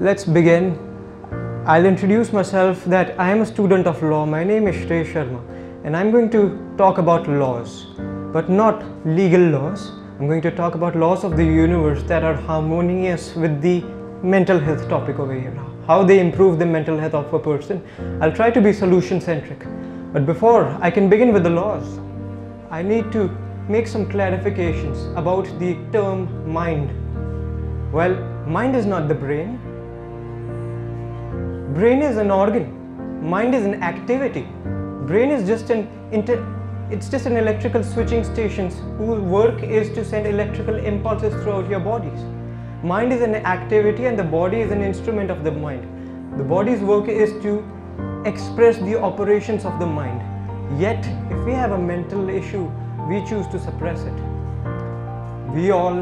Let's begin. I'll introduce myself that I am a student of law. My name is Sharma and I'm going to talk about laws, but not legal laws. I'm going to talk about laws of the universe that are harmonious with the mental health topic over here. How they improve the mental health of a person. I'll try to be solution centric. But before I can begin with the laws, I need to make some clarifications about the term mind. Well, mind is not the brain. Brain is an organ. Mind is an activity. Brain is just an electrical switching stations whose work is to send electrical impulses throughout your bodies. Mind is an activity and the body is an instrument of the mind. The body's work is to express the operations of the mind. Yet, if we have a mental issue, we choose to suppress it. We all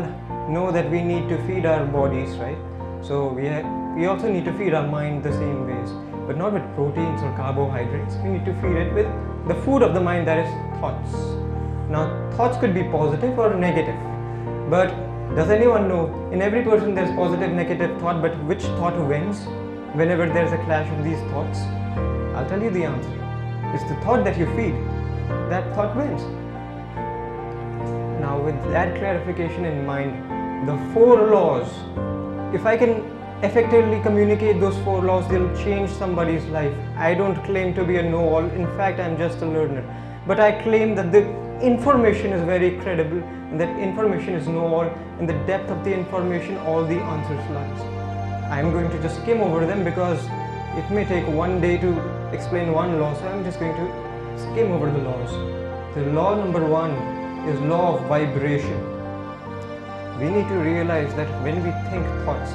know that we need to feed our bodies, right? So we also need to feed our mind the same ways, but not with proteins or carbohydrates. We need to feed it with the food of the mind, that is thoughts. Now, thoughts could be positive or negative, but does anyone know, in every person there's positive, negative thought, but which thought wins whenever there's a clash of these thoughts? I'll tell you the answer. It's the thought that you feed. That thought wins. Now, with that clarification in mind, the 4 laws, if I can effectively communicate those 4 laws, they'll change somebody's life. I don't claim to be a know-all. In fact, I'm just a learner. But I claim that the information is very credible, and that information is know-all. In the depth of the information, all the answers lies. I'm going to just skim over them because it may take one day to explain one law, so I'm just going to skim over the laws. The law number 1 is law of vibration. We need to realize that when we think thoughts,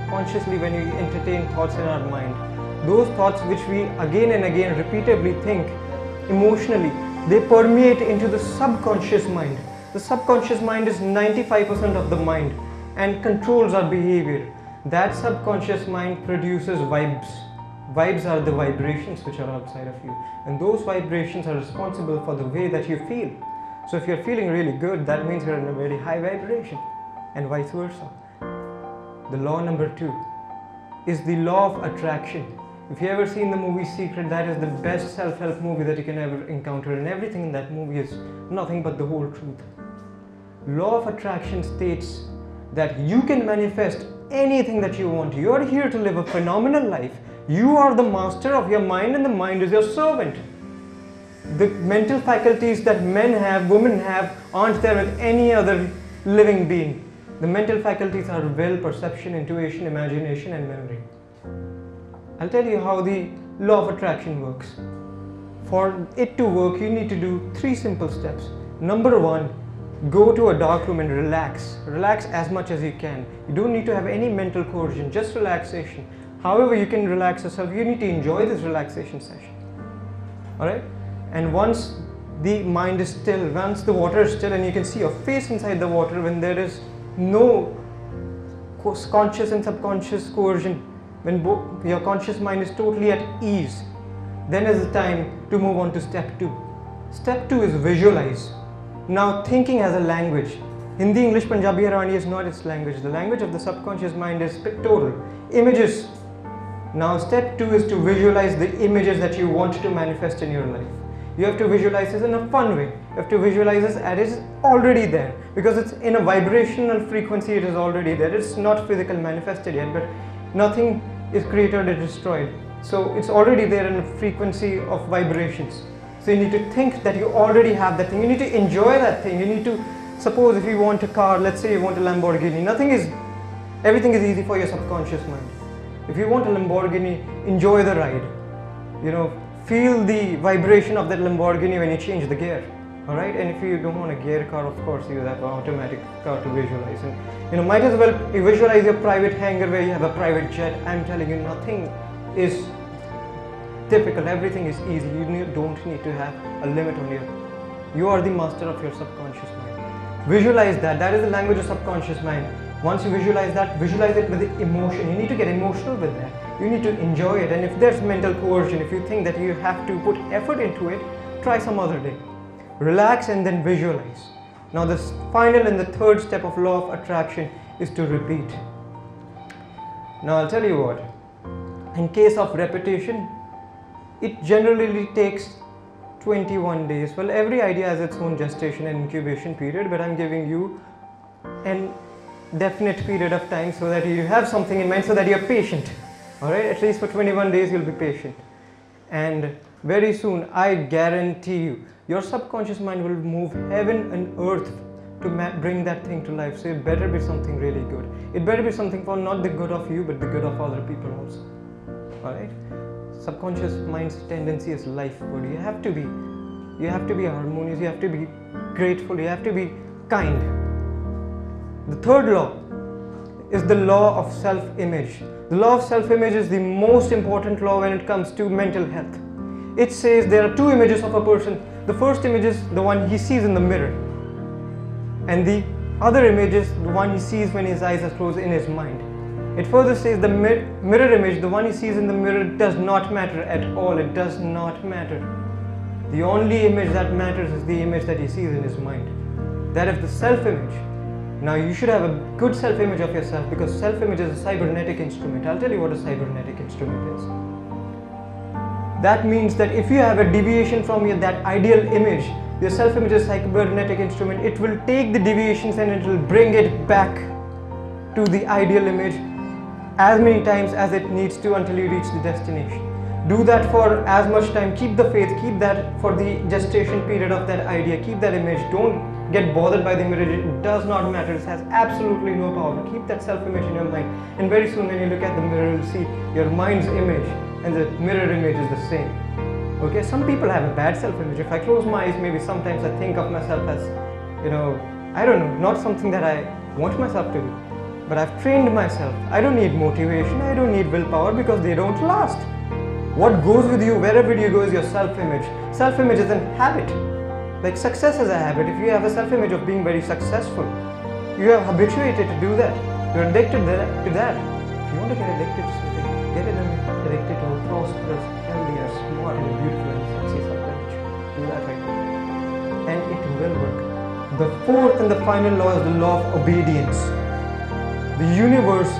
consciously when we entertain thoughts in our mind, those thoughts which we again and again repeatedly think emotionally, they permeate into the subconscious mind. The subconscious mind is 95% of the mind and controls our behavior. That subconscious mind produces vibes. Vibes are the vibrations which are outside of you, and those vibrations are responsible for the way that you feel. So if you're feeling really good, that means you're in a very high vibration, and vice versa. The law number 2 is the law of attraction. If you ever seen the movie Secret, that is the best self-help movie that you can ever encounter, and everything in that movie is nothing but the whole truth. Law of attraction states that you can manifest anything that you want. You are here to live a phenomenal life. You are the master of your mind, and the mind is your servant. The mental faculties that men have, women have, aren't there with any other living being. The mental faculties are will, perception, intuition, imagination, and memory. I'll tell you how the law of attraction works. For it to work, you need to do 3 simple steps. Number 1, go to a dark room and relax. Relax as much as you can. You don't need to have any mental coercion, just relaxation. However you can relax yourself, you need to enjoy this relaxation session. Alright? And once the mind is still, once the water is still and you can see your face inside the water, when there is no conscious and subconscious coercion, when your conscious mind is totally at ease, then is the time to move on to step 2. Step 2 is visualize. Now, thinking has a language. Hindi, English, Punjabi, Harani is not its language. The language of the subconscious mind is pictorial, images. Now, step 2 is to visualize the images that you want to manifest in your life. You have to visualize this in a fun way. You have to visualize this as it is already there, because it's in a vibrational frequency. It is already there. It's not physical manifested yet, but nothing is created or destroyed. So it's already there in a frequency of vibrations. So you need to think that you already have that thing. You need to enjoy that thing. You need to, suppose if you want a car, let's say you want a Lamborghini, everything is easy for your subconscious mind. If you want a Lamborghini, enjoy the ride. Feel the vibration of that Lamborghini when you change the gear. Alright, and if you don't want a gear car, of course you have an automatic car to visualize. And might as well you visualize your private hangar where you have a private jet. I'm telling you, nothing is difficult, everything is easy. You don't need to have a limit on you. You are the master of your subconscious mind. Visualize that. That is the language of subconscious mind. Once you visualize that, visualize it with the emotion. You need to get emotional with that. You need to enjoy it. And if there's mental coercion, if you think that you have to put effort into it, try some other day. Relax and then visualize. Now the final and the third step of law of attraction is to repeat. Now I'll tell you what, in case of repetition, it generally takes 21 days. Well, every idea has its own gestation and incubation period, but I'm giving you an definite period of time so that you have something in mind, so that you're patient. Alright, at least for 21 days you'll be patient. And very soon, I guarantee you, your subconscious mind will move heaven and earth to bring that thing to life. So it better be something really good. It better be something for not the good of you, but the good of other people also. Alright? Subconscious mind's tendency is life good. You have to be harmonious, you have to be grateful, you have to be kind. The third law is the law of self-image. The law of self-image is the most important law when it comes to mental health. It says there are two images of a person. The first image is the one he sees in the mirror, and the other image is the one he sees when his eyes are closed in his mind. It further says the mirror image, the one he sees in the mirror, does not matter at all. It does not matter. The only image that matters is the image that he sees in his mind. That is the self-image. Now you should have a good self-image of yourself, because self-image is a cybernetic instrument. I'll tell you what a cybernetic instrument is. That means that if you have a deviation from that ideal image, your self-image is a cybernetic instrument. It will take the deviations and it will bring it back to the ideal image as many times as it needs to until you reach the destination. Do that for as much time. Keep the faith, keep that for the gestation period of that idea. Keep that image. Don't get bothered by the mirror. It does not matter. It has absolutely no power. Keep that self-image in your mind, and very soon when you look at the mirror, you'll see your mind's image and the mirror image is the same. Okay, some people have a bad self-image. If I close my eyes, maybe sometimes I think of myself as, I don't know, not something that I want myself to be. But I've trained myself. I don't need motivation, I don't need willpower, because they don't last. What goes with you wherever you go is your self-image. Self-image is a habit. Like success is a habit. If you have a self-image of being very successful, you have habituated to do that. You're addicted to that. If you want to get addicted to something, get addicted to a prosperous, healthy, and smart, and beautiful, and sexy self-image. Do that right now. And it will work. The fourth and the final law is the law of obedience. The universe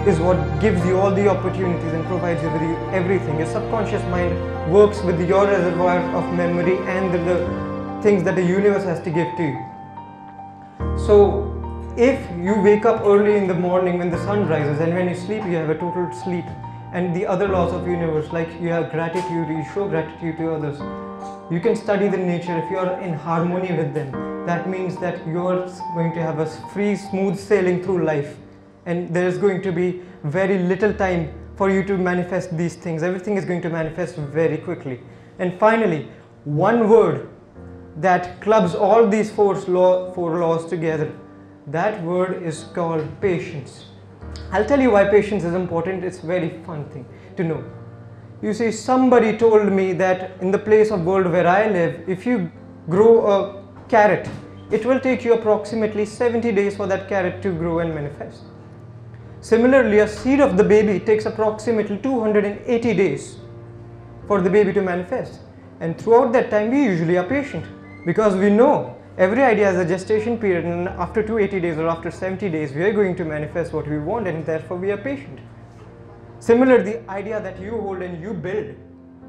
is what gives you all the opportunities and provides you with everything. Your subconscious mind works with your reservoir of memory and the things that the universe has to give to you. So if you wake up early in the morning when the sun rises, and when you sleep you have a total sleep, and the other laws of universe, like you have gratitude, you show gratitude to others, you can study the nature. If you are in harmony with them, that means that you are going to have a free, smooth sailing through life. And there is going to be very little time for you to manifest these things. Everything is going to manifest very quickly. And finally, one word that clubs all these four laws together, that word is called patience. I'll tell you why patience is important. It's a very fun thing to know. You see, somebody told me that in the place of world where I live, if you grow a carrot, it will take you approximately 70 days for that carrot to grow and manifest. Similarly, a seed of the baby takes approximately 280 days for the baby to manifest. And throughout that time, we usually are patient, because we know every idea has a gestation period, and after 280 days or after 70 days, we are going to manifest what we want, and therefore we are patient. Similar, the idea that you hold and you build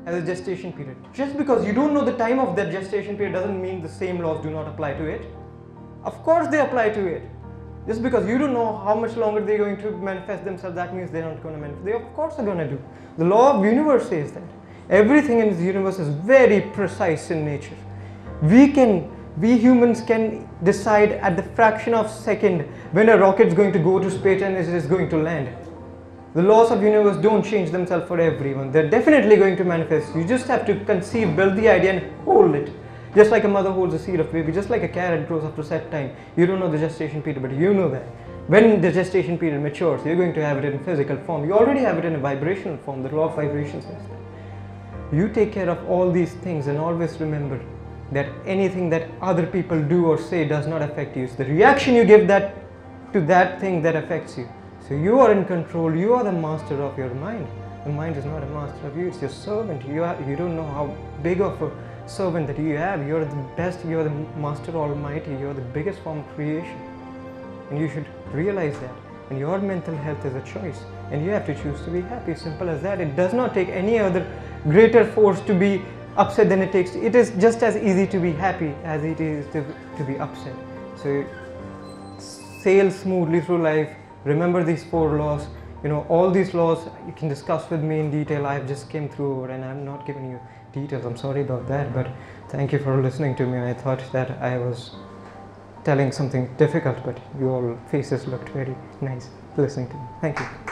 has a gestation period. Just because you don't know the time of that gestation period doesn't mean the same laws do not apply to it. Of course they apply to it. Just because you don't know how much longer they're going to manifest themselves, that means they're not going to manifest. They of course are going to do. The law of universe says that. Everything in this universe is very precise in nature. We humans can decide at the fraction of a second when a rocket is going to go to space and it is going to land. The laws of universe don't change themselves for everyone. They're definitely going to manifest. You just have to conceive, build the idea and hold it. Just like a mother holds a seed of baby, just like a carrot grows after a set time. You don't know the gestation period, but you know that. When the gestation period matures, you're going to have it in physical form. You already have it in a vibrational form. The law of vibration says that. You take care of all these things, and always remember that anything that other people do or say does not affect you. It's the reaction you give to that thing that affects you. So you are in control. You are the master of your mind. The mind is not a master of you. It's your servant. You don't know how big of a servant that you have. You're the best. You're the master almighty. You're the biggest form of creation, and you should realize that. And your mental health is a choice, and you have to choose to be happy. Simple as that. It does not take any other greater force to be upset than it takes. It is just as easy to be happy as it is to be upset. So sail smoothly through life. Remember these 4 laws. You know, all these laws you can discuss with me in detail. I've just came through and I'm not giving you details. I'm sorry about that, but thank you for listening to me. I thought that I was telling something difficult, but your faces looked very nice listening to me. Thank you.